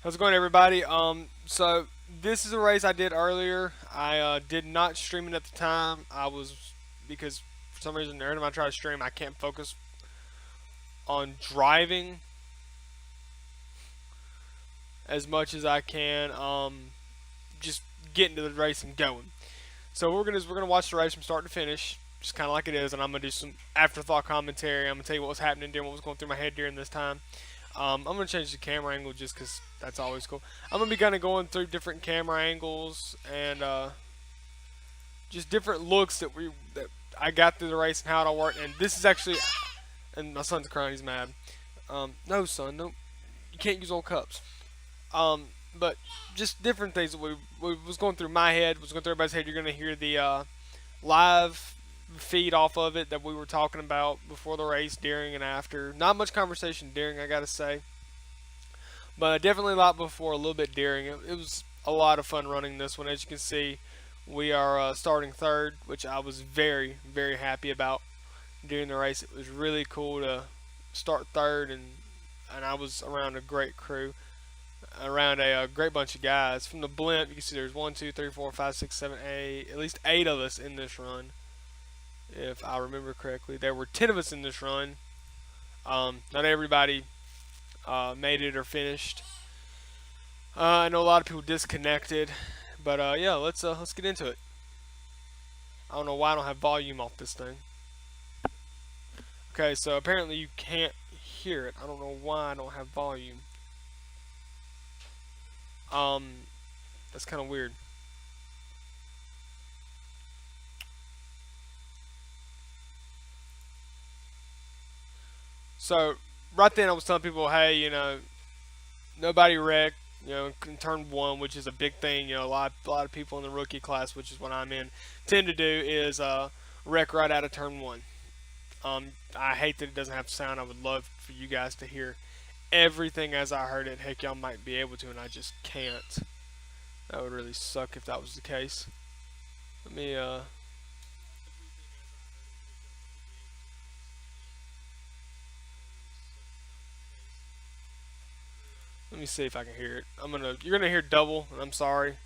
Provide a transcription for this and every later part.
How's it going, everybody? So this is a race I did earlier. I did not stream it at the time. I was because for some reason every time I try to stream, I can't focus on driving as much as I can. Just getting to the race and going. So what we're gonna watch the race from start to finish, just kind of like it is, and I'm gonna do some afterthought commentary. I'm gonna tell you what was happening during what was going through my head during this time. I'm gonna change the camera angle just because that's always cool. I'm gonna be kind of going through different camera angles and just different looks that I got through the race and how it all worked. And this is actually, and my son's crying. He's mad. No, son, no, you can't use old cups. But just different things that we was going through my head, was going through everybody's head. You're gonna hear the live feed off of it that we were talking about before the race, during, and after. Not much conversation during, I gotta say, but definitely a lot before, a little bit during. It was a lot of fun running this one. As you can see, we are starting third, which I was very, very happy about during the race. It was really cool to start third, and I was around a great crew, around a great bunch of guys. From the blimp, you can see there's 1, 2, 3, 4, 5, 6, 7, 8, at least 8 of us in this run, if I remember correctly. There were 10 of us in this run. Not everybody made it or finished. I know a lot of people disconnected, but yeah, let's get into it. I don't know why I don't have volume off this thing. Okay, so apparently you can't hear it. I don't know why I don't have volume. Um, that's kind of weird. So right then I was telling people, hey, nobody wrecked. In turn one, which is a big thing. A lot of people in the rookie class, which is what I'm in, tend to do is wreck right out of turn one. I hate that it doesn't have sound. I would love for you guys to hear everything as I heard it. Heck, y'all might be able to, and I just can't. That would really suck if that was the case. Let me let me see if I can hear it. You're gonna hear double, and I'm sorry.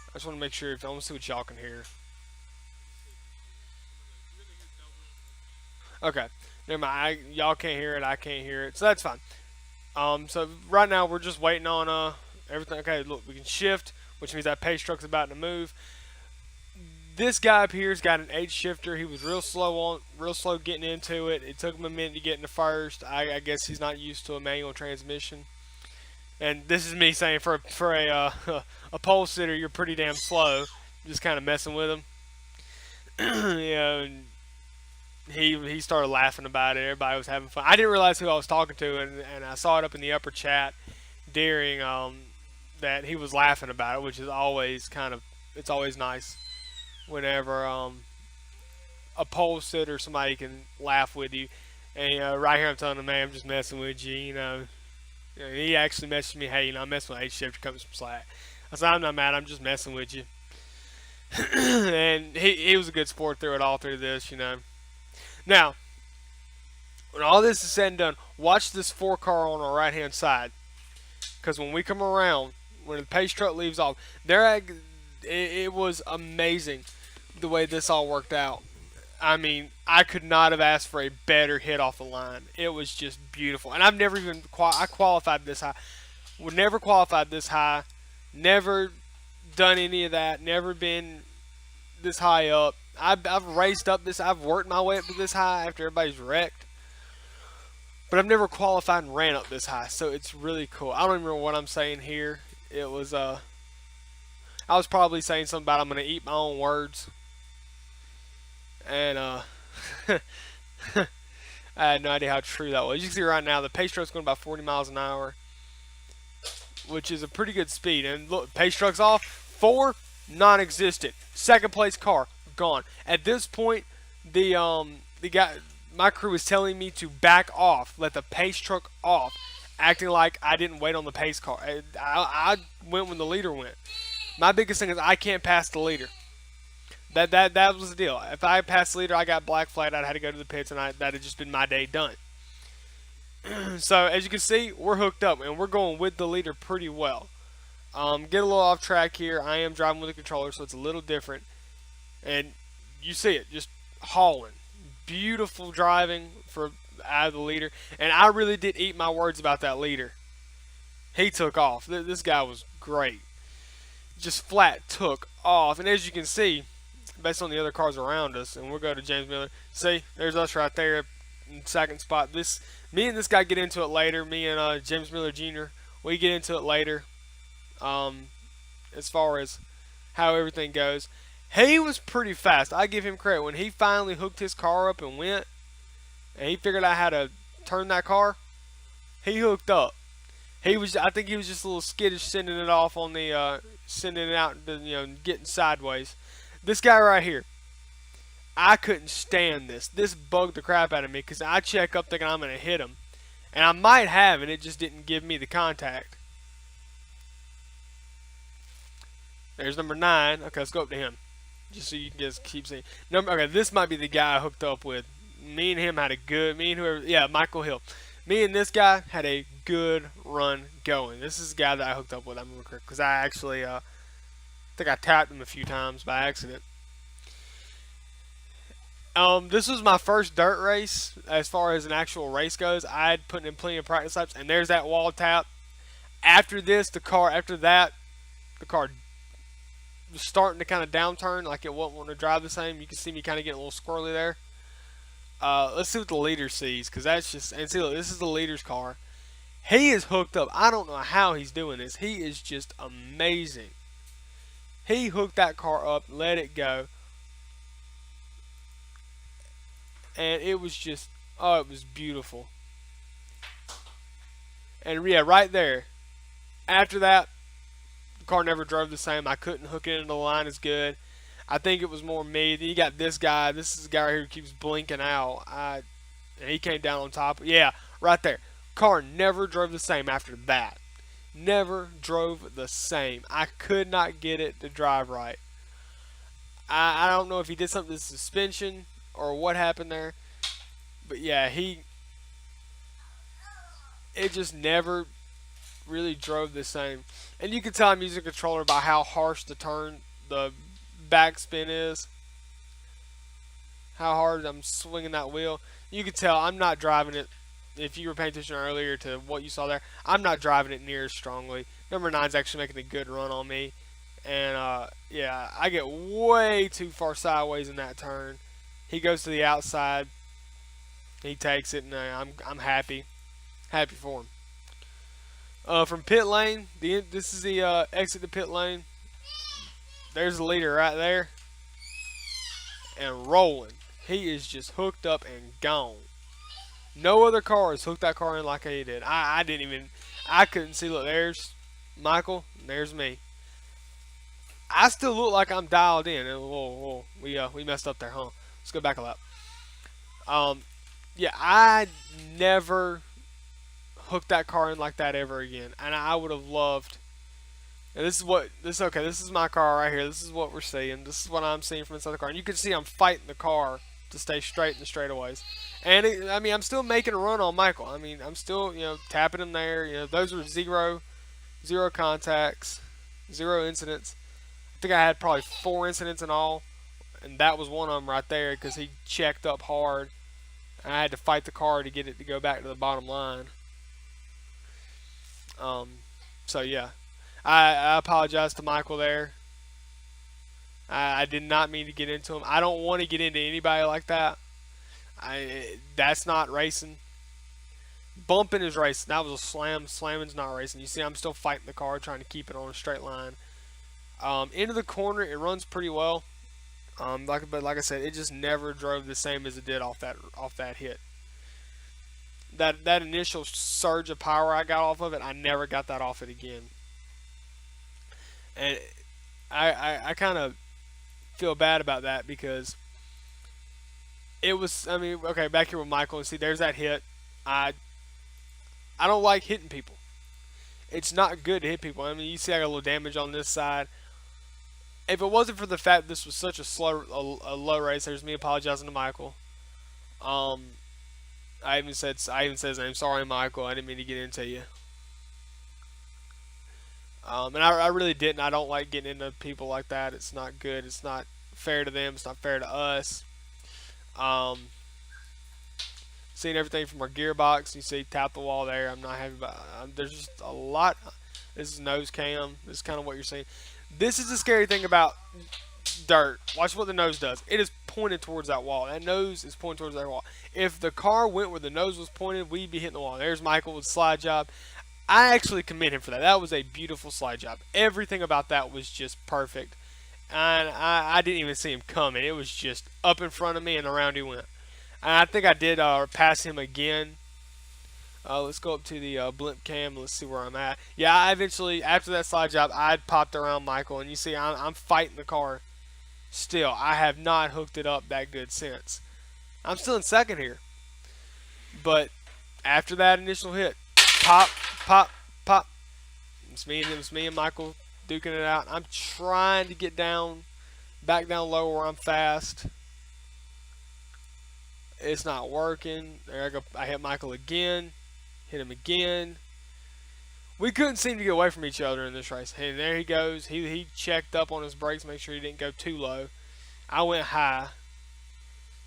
I just want to make sure. I want to see what y'all can hear. Okay, never mind. Y'all can't hear it. I can't hear it, so that's fine. So right now we're just waiting on everything. Okay, look, we can shift, which means that pace truck's about to move. This guy up here's got an H shifter. He was real slow getting into it. It took him a minute to get into first. I guess he's not used to a manual transmission. And this is me saying for a pole sitter, you're pretty damn slow. Just kind of messing with him. And he started laughing about it. Everybody was having fun. I didn't realize who I was talking to, and I saw it up in the upper chat during that he was laughing about it, which is always it's always nice whenever a pole sitter or somebody can laugh with you. And right here I'm telling him, man, I'm just messing with you. He actually messaged me, hey, I'm messing with H shifter, comes from Slack. I said, I'm not mad, I'm just messing with you. And he was a good sport through it all through this. Now, when all this is said and done, watch this 4 car on our right hand side. Because when we come around, when the pace truck leaves off, it was amazing the way this all worked out. I mean, I could not have asked for a better hit off the line. It was just beautiful. And I've never even, I qualified this high. Would never qualified this high. Never done any of that. Never been this high up. I've raced up this. I've worked my way up to this high after everybody's wrecked, but I've never qualified and ran up this high. So it's really cool. I don't even remember what I'm saying here. It was I was probably saying something about I'm gonna eat my own words, and I had no idea how true that was. You can see right now the pace truck's going about 40 miles an hour, which is a pretty good speed. And look, pace truck's off. 4 non-existent. Second place car gone. At this point, the guy, my crew was telling me to back off, let the pace truck off, acting like I didn't wait on the pace car. I went when the leader went. My biggest thing is I can't pass the leader. That was the deal. If I passed the leader, I got black flag. I'd had to go to the pits, and that had just been my day done. So as you can see, we're hooked up and we're going with the leader pretty well. Get a little off track here. I am driving with a controller, so it's a little different. And you see it, just hauling. Beautiful driving for out of the leader. And I really did eat my words about that leader. He took off. This guy was great. Just flat took off. And as you can see, based on the other cars around us, and we'll go to James Miller. See, there's us right there in second spot. Me and this guy get into it later. Me and James Miller Jr. We get into it later. Um, as far as how everything goes, he was pretty fast. I give him credit when he finally hooked his car up and went, and he figured out how to turn that car. He hooked up. I think he was just a little skittish sending it off on the, sending it out, getting sideways. This guy right here, I couldn't stand this. This bugged the crap out of me because I check up thinking I'm going to hit him. And I might have, and it just didn't give me the contact. There's number 9. Okay, let's go up to him. Just so you can just keep seeing. Okay, this might be the guy I hooked up with. Me and him had a good, Michael Hill. Me and this guy had a good run going. This is the guy that I hooked up with. I remember correct because I actually, think I tapped him a few times by accident. This was my first dirt race as far as an actual race goes. I had put in plenty of practice laps, and there's that wall tap. After the car was starting to kind of downturn, like it wasn't wanting to drive the same. You can see me kind of getting a little squirrely there. Let's see what the leader sees, because that's just, and see, look, this is the leader's car. He is hooked up. I don't know how he's doing this. He is just amazing. He hooked that car up, let it go, and it was just, oh, it was beautiful. And yeah, right there. After that, the car never drove the same. I couldn't hook it into the line as good. I think it was more me. Then you got this guy. This is the guy right here who keeps blinking out. And he came down on top. Yeah, right there. Car never drove the same after that. Never drove the same. I could not get it to drive right. I don't know if he did something to the suspension or what happened there. But yeah, it just never really drove the same. And you can tell I'm using a controller by how harsh the backspin is. How hard I'm swinging that wheel. You can tell I'm not driving it. If you were paying attention earlier to what you saw there, I'm not driving it near as strongly. Number 9's actually making a good run on me. And yeah, I get way too far sideways in that turn. He goes to the outside. He takes it, and I'm happy. Happy for him. From pit lane, this is the exit to pit lane. There's the leader right there. And rolling. He is just hooked up and gone. No other car has hooked that car in like he did. I couldn't see. Look, there's Michael, and there's me. I still look like I'm dialed in. Whoa, we messed up there, huh? Let's go back a lap. Yeah, I never hooked that car in like that ever again, and I would have loved. And this is my car right here. This is what we're seeing. This is what I'm seeing from inside the car, and you can see I'm fighting the car to stay straight in the straightaways. And I'm still making a run on Michael. I'm still, tapping him there. Those were zero contacts, 0 incidents. I think I had probably 4 incidents in all, and that was one of them right there because he checked up hard. I had to fight the car to get it to go back to the bottom line. So yeah, I apologize to Michael there. I did not mean to get into him. I don't want to get into anybody like that. That's not racing. Bumping is racing. That was a slam. Slamming's not racing. You see, I'm still fighting the car, trying to keep it on a straight line. Into the corner, it runs pretty well. But like I said, it just never drove the same as it did off that hit. That initial surge of power I got off of it, I never got that off it again. And I kind of feel bad about that because it was. Okay, back here with Michael, and see, there's that hit. I don't like hitting people. It's not good to hit people. You see, I got a little damage on this side. If it wasn't for the fact that this was such a low race, there's me apologizing to Michael. I even said his name. Sorry, Michael. I didn't mean to get into you. And I really didn't. I don't like getting into people like that. It's not good. It's not fair to them. It's not fair to us. Um, Seeing everything from our gearbox, you see tap the wall there. I'm not happy about. There's just a lot. This is nose cam. This is kind of what you're seeing. This is the scary thing about dirt. Watch what the nose does. It is pointed towards that wall. That nose is pointed towards that wall. If the car went where the nose was pointed, we'd be hitting the wall. There's Michael with slide job. I actually commend him for that. That was a beautiful slide job. Everything about that was just perfect. And I didn't even see him coming. It was just up in front of me and around he went. And I think I did pass him again. Let's go up to the blimp cam. Let's see where I'm at. Yeah, I eventually, after that slide job, I popped around Michael. And you see, I'm fighting the car still. I have not hooked it up that good since. I'm still in second here. But after that initial hit, pop, pop, pop. It's me and Michael duking it out. I'm trying to get back down low where I'm fast. It's not working. There I go. I hit Michael again. Hit him again. We couldn't seem to get away from each other in this race. And there he goes. He checked up on his brakes, make sure he didn't go too low. I went high.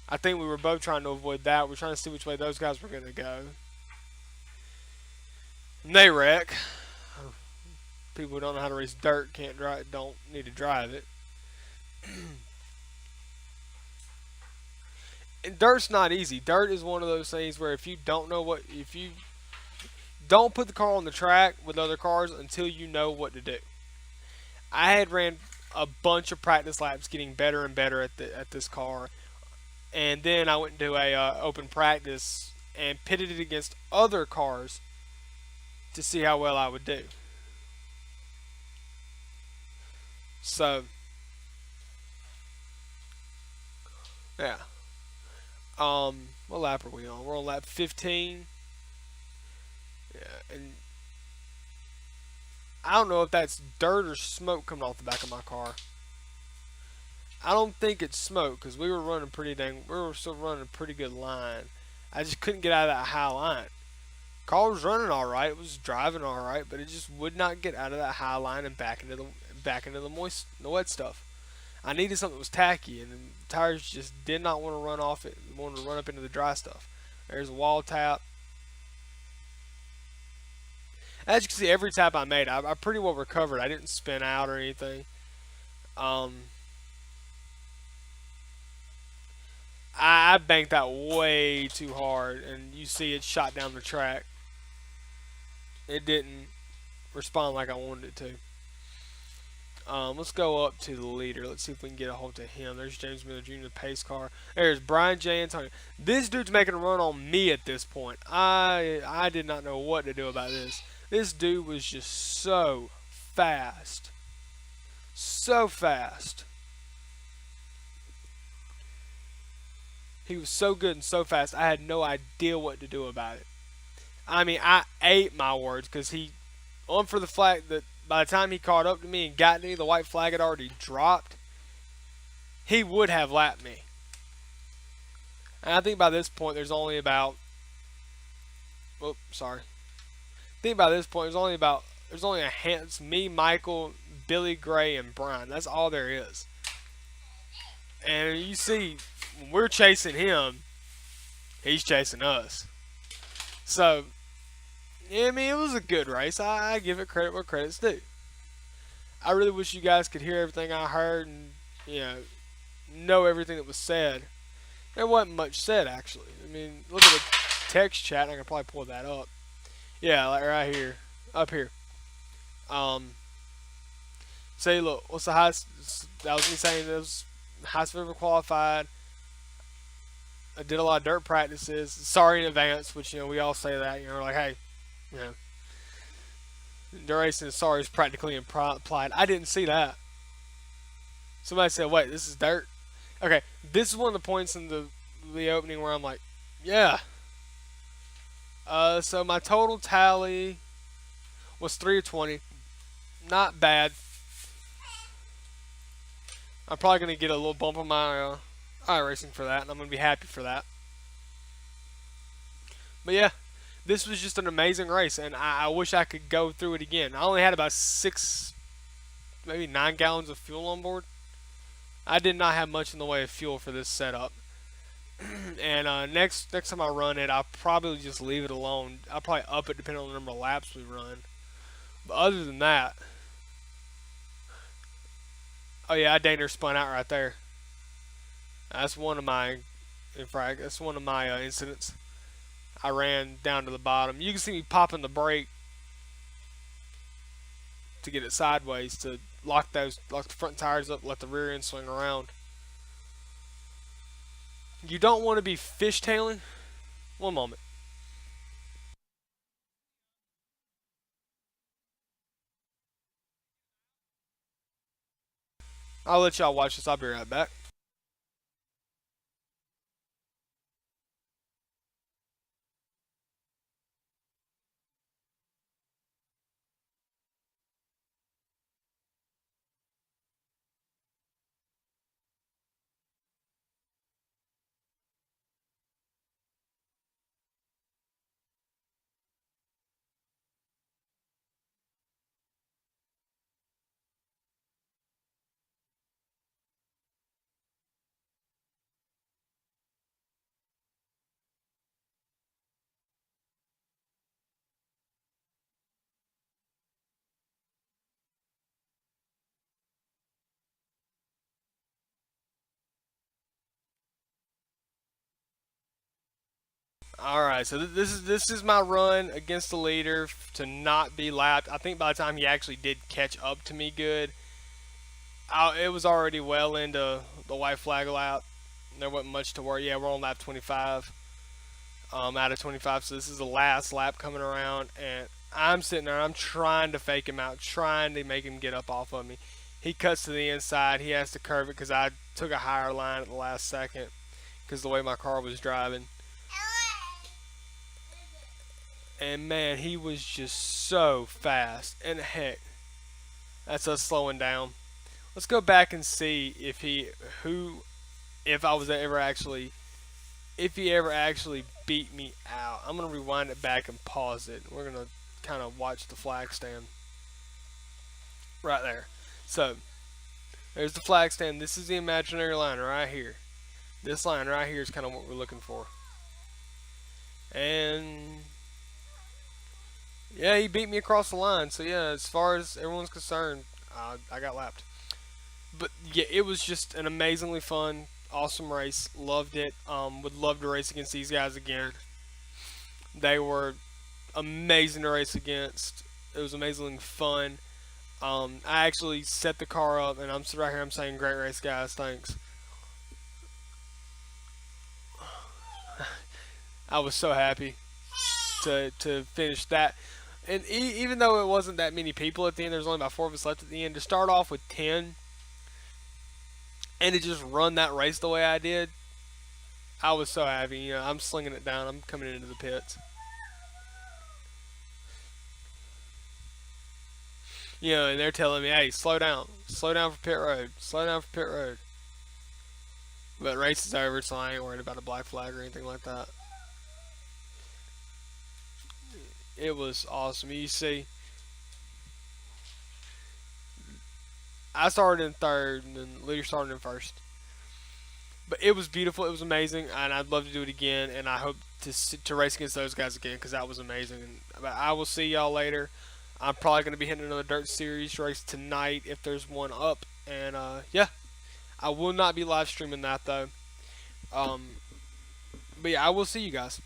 I think we were both trying to avoid that. We're trying to see which way those guys were going to go. And they wreck. People who don't know how to race dirt don't need to drive it. And dirt's not easy. Dirt is one of those things where if you don't put the car on the track with other cars until you know what to do. I had ran a bunch of practice laps getting better and better at this car. And then I went into a open practice and pitted it against other cars to see how well I would do. So, yeah. What lap are we on? We're on lap 15. Yeah, and I don't know if that's dirt or smoke coming off the back of my car. I don't think it's smoke because we were still running a pretty good line. I just couldn't get out of that high line. Car was running all right, it was driving all right, but it just would not get out of that high line and back into the wet stuff. I needed something that was tacky, and the tires just did not want to run off it. They wanted to run up into the dry stuff. There's a wall tap. As you can see, every tap I made, I pretty well recovered. I didn't spin out or anything. I banked that way too hard, and you see it shot down the track. It didn't respond like I wanted it to. Let's go up to the leader. Let's see if we can get a hold of him. There's James Miller Jr., the pace car. There's Brian J. Antonio. This dude's making a run on me at this point. I did not know what to do about this. This dude was just so fast. So fast. He was so good and so fast, I had no idea what to do about it. I mean, I ate my words because on for the flag that by the time he caught up to me and got me, the white flag had already dropped. He would have lapped me. And I think by this point, there's only about. Oh, sorry. I think by this point, there's only a hand. It's me, Michael, Billy Gray, and Brian. That's all there is. And you see, when we're chasing him, he's chasing us. So, yeah, I mean, it was a good race. I give it credit where credit's due. I really wish you guys could hear everything I heard and, know everything that was said. There wasn't much said, actually. I mean, look at the text chat. I can probably pull that up. Yeah, like right here. Up here. Say, look, what's the highest? That was me saying that was highest I've ever qualified. I did a lot of dirt practices. Sorry in advance, which, we all say that. Like, hey, dirt racing is sorry is practically implied. I didn't see that. Somebody said, wait, this is dirt? Okay, this is one of the points in the opening where I'm like, yeah. So my total tally was 3 of 20. Not bad. I'm probably going to get a little bump on my iRacing for that, and I'm going to be happy for that. But yeah, this was just an amazing race, and I wish I could go through it again. I only had about 6, maybe 9 gallons of fuel on board. I did not have much in the way of fuel for this setup. And next time I run it, I'll probably just leave it alone. I'll probably up it depending on the number of laps we run. But other than that, oh yeah, I danger spun out right there. That's one of my, in fact, that's one of my incidents. I ran down to the bottom. You can see me popping the brake to get it sideways to lock the front tires up, let the rear end swing around. You don't want to be fishtailing. One moment. I'll let y'all watch this. I'll be right back. All right, so this is my run against the leader to not be lapped. I think by the time he actually did catch up to me good, it was already well into the white flag lap. There wasn't much to worry. Yeah, we're on lap 25, out of 25. So this is the last lap coming around, and I'm sitting there. I'm trying to fake him out, trying to make him get up off of me. He cuts to the inside. He has to curve it because I took a higher line at the last second because the way my car was driving. And man, he was just so fast. And heck, that's us slowing down. Let's go back and see who, if I was ever actually, if he ever actually beat me out. I'm gonna rewind it back and pause it. We're gonna kind of watch the flag stand right there. So there's the flag stand. This is the imaginary line right here. This line right here is kind of what we're looking for. And yeah, he beat me across the line. So yeah, as far as everyone's concerned, I got lapped. But yeah, it was just an amazingly fun, awesome race. Loved it. Would love to race against these guys again. They were amazing to race against. It was amazingly fun. I actually set the car up, and I'm right here. I'm saying, great race, guys. Thanks. I was so happy to finish that. And even though it wasn't that many people at the end, there's only about 4 of us left at the end. To start off with 10 and to just run that race the way I did, I was so happy. I'm slinging it down. I'm coming into the pits. And they're telling me, "Hey, slow down for pit road, slow down for pit road." But race is over, so I ain't worried about a black flag or anything like that. It was awesome. You see, I started in third, and then Leader started in first. But it was beautiful. It was amazing, and I'd love to do it again. And I hope to race against those guys again because that was amazing. But I will see y'all later. I'm probably going to be hitting another dirt series race tonight if there's one up. And yeah, I will not be live streaming that though. Um, but yeah, I will see you guys.